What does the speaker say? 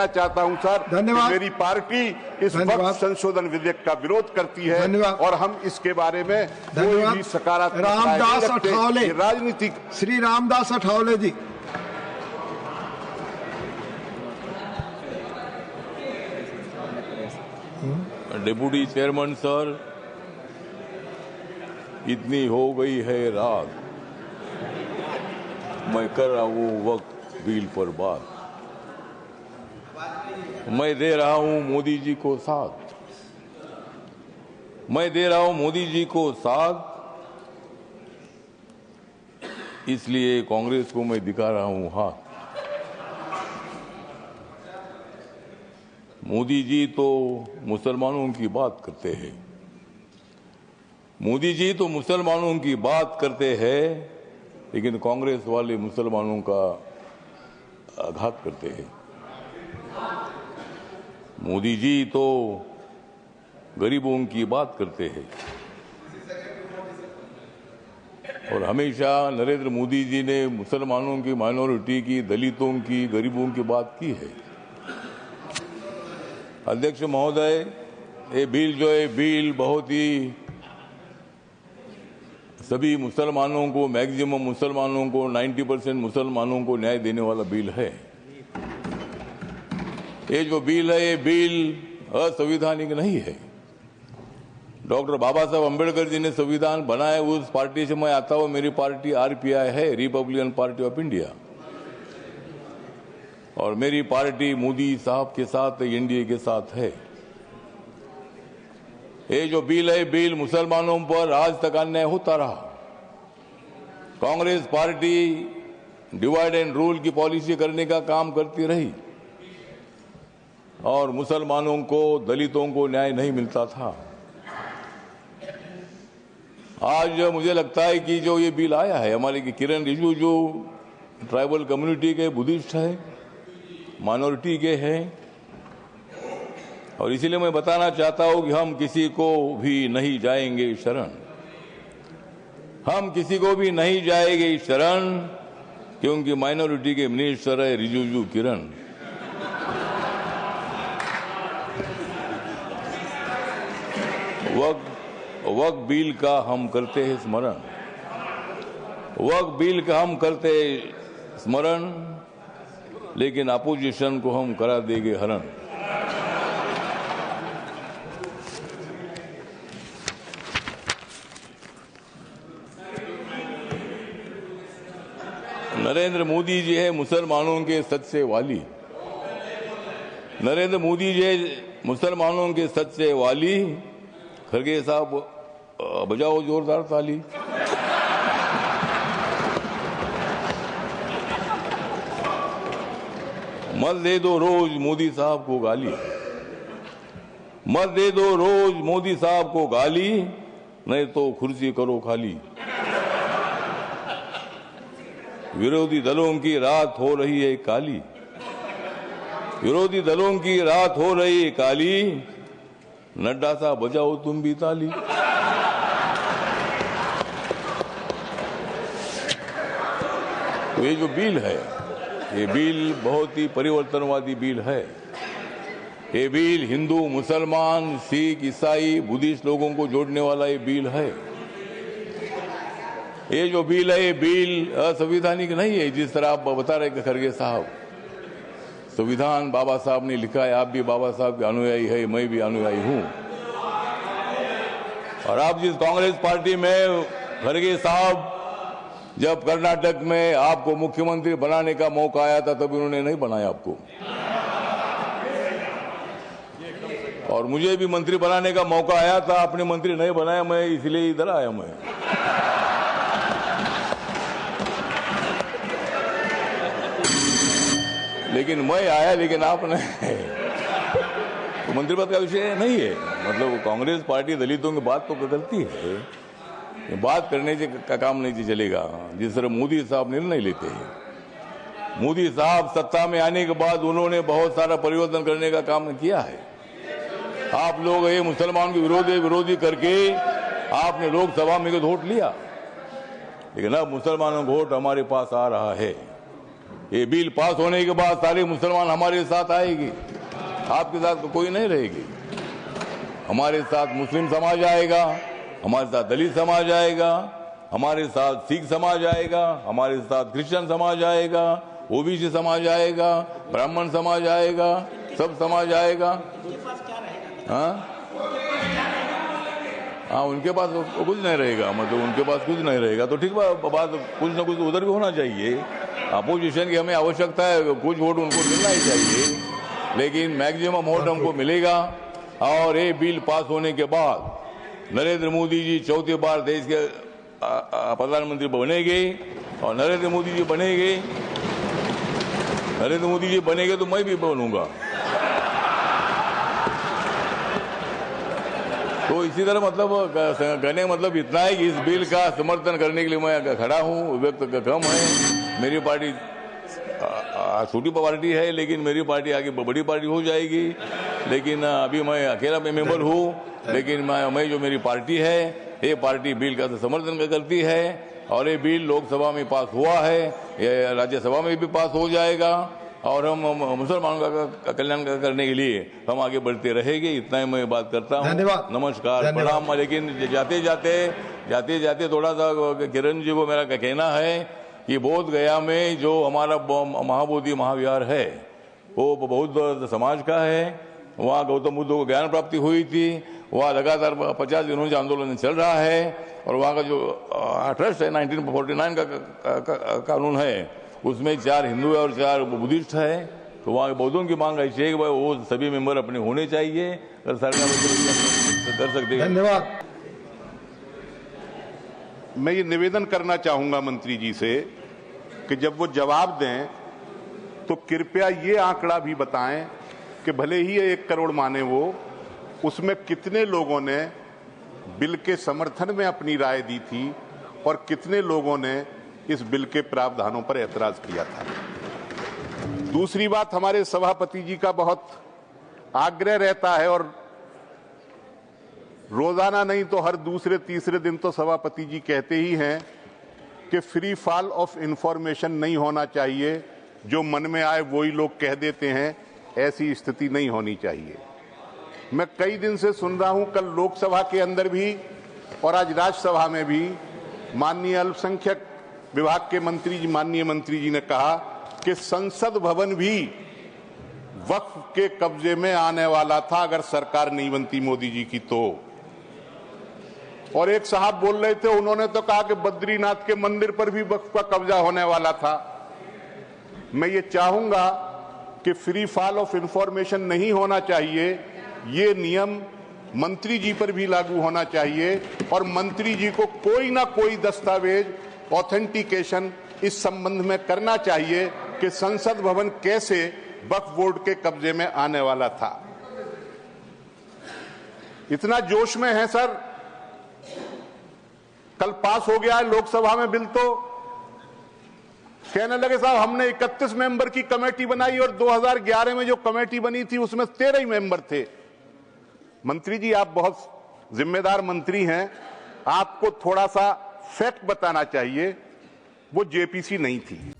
चाहता हूं सर, धन्यवाद। मेरी पार्टी इस वक्त संशोधन विधेयक का विरोध करती है और हम इसके बारे में कोई भी सकारात्मक रामदास अठावले, राजनीतिक। श्री रामदास अठावले जी। डिप्टी चेयरमैन सर, इतनी हो गई है रात, मैं कर रहा हूँ वक्त बिल पर बात। मैं दे रहा हूं मोदी जी को साथ, मैं दे रहा हूं मोदी जी को साथ, इसलिए कांग्रेस को मैं दिखा रहा हूं हाथ। मोदी जी तो मुसलमानों की बात करते हैं, मोदी जी तो मुसलमानों की बात करते हैं, लेकिन कांग्रेस वाले मुसलमानों का आघात करते हैं। मोदी जी तो गरीबों की बात करते हैं और हमेशा नरेंद्र मोदी जी ने मुसलमानों की, माइनॉरिटी की, दलितों की, गरीबों की बात की है। अध्यक्ष महोदय, ये बिल जो है बिल बहुत ही सभी मुसलमानों को, मैक्सिमम मुसलमानों को, 90% मुसलमानों को न्याय देने वाला बिल है। ये जो बिल है ये बिल असंवैधानिक नहीं है। डॉक्टर बाबा साहब अम्बेडकर जी ने संविधान बनाया, उस पार्टी से मैं आता हूं। मेरी पार्टी आरपीआई है, रिपब्लिकन पार्टी ऑफ इंडिया, और मेरी पार्टी मोदी साहब के साथ, एनडीए के साथ है। ये जो बिल है बिल मुसलमानों पर आज तक अन्याय होता रहा। Congress party divide and rule की पॉलिसी करने का काम करती रही और मुसलमानों को, दलितों को न्याय नहीं मिलता था। आज मुझे लगता है कि जो ये बिल आया है, हमारे किरण रिजिजू जो ट्राइबल कम्युनिटी के बुद्धिस्ट है, माइनॉरिटी के हैं, और इसीलिए मैं बताना चाहता हूं कि हम किसी को भी नहीं जाएंगे शरण, हम किसी को भी नहीं जाएंगे शरण, क्योंकि माइनॉरिटी के मिनिस्टर है रिजिजू किरण। वक्फ बिल का हम करते हैं स्मरण, वक्फ बिल का हम करते हैं स्मरण, लेकिन अपोजिशन को हम करा देंगे हरण। नरेंद्र मोदी जी है मुसलमानों के सच्चे वाली, नरेंद्र मोदी जी मुसलमानों के सच्चे वाली। खरगे साहब बजाओ जोरदार ताली। मत दे दो रोज मोदी साहब को गाली, मत दे दो रोज मोदी साहब को गाली, नहीं तो कुर्सी करो खाली। विरोधी दलों की रात हो रही है काली, विरोधी दलों की रात हो रही है काली, नड्डा साहब बजाओ तुम भी ताली। तो ये जो बिल है, ये बिल बहुत ही परिवर्तनवादी बिल है। ये बिल हिंदू, मुसलमान, सिख, ईसाई, बुद्धिस्ट लोगों को जोड़ने वाला ये बिल है। ये जो बिल है ये बिल असंवैधानिक नहीं है, जिस तरह आप बता रहे खरगे साहब। संविधान बाबा साहब ने लिखा है, आप भी बाबा साहब के अनुयायी है, मैं भी अनुयायी हूं। और आप जिस कांग्रेस पार्टी में, खरगे साहब, जब कर्नाटक में आपको मुख्यमंत्री बनाने का मौका आया था तब उन्होंने नहीं बनाया आपको, और मुझे भी मंत्री बनाने का मौका आया था, आपने मंत्री नहीं बनाया, मैं इसलिए इधर आया। मैं लेकिन मैं आया, लेकिन आपने तो मंत्री पद का विषय नहीं है। मतलब कांग्रेस पार्टी दलितों की बात तो करती है, बात करने से का काम नहीं चलेगा। जिस तरह मोदी साहब निर्णय लेते हैं, मोदी साहब सत्ता में आने के बाद उन्होंने बहुत सारा परिवर्तन करने का काम किया है। आप लोग ये मुसलमान के विरोधी करके आपने लोकसभा में वोट लिया, लेकिन अब मुसलमानों का वोट हमारे पास आ रहा है। ये बिल पास होने के बाद सारे मुसलमान हमारे साथ आएगी, आपके साथ कोई नहीं रहेगी। हमारे साथ मुस्लिम समाज आएगा, हमारे साथ दलित समाज आएगा, हमारे साथ सिख समाज आएगा, हमारे साथ क्रिश्चियन समाज आएगा, ओबीसी समाज आएगा, ब्राह्मण समाज आएगा, सब समाज आएगा। हाँ, उनके पास कुछ नहीं रहेगा, मतलब उनके पास कुछ नहीं रहेगा तो ठीक बात, कुछ ना कुछ उधर भी होना चाहिए। अपोजिशन की हमें आवश्यकता है, कुछ वोट उनको मिलना ही चाहिए, लेकिन मैक्सिमम वोट हमको मिलेगा। और ये बिल पास होने के बाद नरेंद्र मोदी जी चौथी बार देश के प्रधानमंत्री बनेंगे, और नरेंद्र मोदी जी बनेंगे तो मैं भी बनूंगा। तो इसी तरह मतलब कहने मतलब इतना है कि इस बिल का समर्थन करने के लिए मैं खड़ा हूँ। व्यक्त कम है, मेरी पार्टी छोटी पार्टी है, लेकिन मेरी पार्टी आगे बड़ी पार्टी हो जाएगी। लेकिन अभी मैं अकेला मेंबर हूँ, लेकिन मैं जो मेरी पार्टी है, ये पार्टी बिल का समर्थन करती है। और ये बिल लोकसभा में पास हुआ है, ये राज्यसभा में भी पास हो जाएगा, और हम मुसलमानों का कल्याण करने के लिए हम आगे बढ़ते रहेंगे। इतना ही मैं बात करता हूँ। नमस्कार, प्रणाम। लेकिन जाते जाते थोड़ा सा किरण जी को मेरा कहना है कि बोध गया में जो हमारा महाबोधि महाविहार है वो बौद्ध समाज का है। वहाँ गौतम बुद्ध को ज्ञान प्राप्ति हुई थी। वहाँ लगातार 50 दिनों से आंदोलन चल रहा है, और वहाँ का जो ट्रस्ट है 1949 का कानून है, उसमें 4 हिंदू और 4 बुद्धिस्ट है। तो वहाँ बौद्धों की मांग ऐसी है कि भाई वो सभी मेंबर अपने होने चाहिए, अगर सरकार कर सकते हैं। धन्यवाद। मैं ये निवेदन करना चाहूंगा मंत्री जी से कि जब वो जवाब दें तो कृपया ये आंकड़ा भी बताएं कि भले ही 1 करोड़ माने वो, उसमें कितने लोगों ने बिल के समर्थन में अपनी राय दी थी और कितने लोगों ने इस बिल के प्रावधानों पर ऐतराज किया था। दूसरी बात, हमारे सभापति जी का बहुत आग्रह रहता है, और रोजाना नहीं तो हर दूसरे तीसरे दिन तो सभापति जी कहते ही हैं कि फ्री फॉल ऑफ इंफॉर्मेशन नहीं होना चाहिए, जो मन में आए वही लोग कह देते हैं, ऐसी स्थिति नहीं होनी चाहिए। मैं कई दिन से सुन रहा हूं, कल लोकसभा के अंदर भी और आज राज्यसभा में भी माननीय अल्पसंख्यक विभाग के मंत्री जी, माननीय मंत्री जी ने कहा कि संसद भवन भी वक्फ के कब्जे में आने वाला था अगर सरकार नहीं बनती मोदी जी की तो। और एक साहब बोल रहे थे, उन्होंने तो कहा कि बद्रीनाथ के मंदिर पर भी वक्फ का कब्जा होने वाला था। मैं ये चाहूंगा कि फ्री फॉल ऑफ इंफॉर्मेशन नहीं होना चाहिए, ये नियम मंत्री जी पर भी लागू होना चाहिए, और मंत्री जी को कोई ना कोई दस्तावेज ऑथेंटिकेशन इस संबंध में करना चाहिए कि संसद भवन कैसे वक्फ बोर्ड के कब्जे में आने वाला था। इतना जोश में है सर, कल पास हो गया है लोकसभा में बिल, तो कहने लगे साहब हमने 31 मेंबर की कमेटी बनाई और 2011 में जो कमेटी बनी थी उसमें 13 ही मेंबर थे। मंत्री जी, आप बहुत जिम्मेदार मंत्री हैं, आपको थोड़ा सा फैक्ट बताना चाहिए, वो जेपीसी नहीं थी।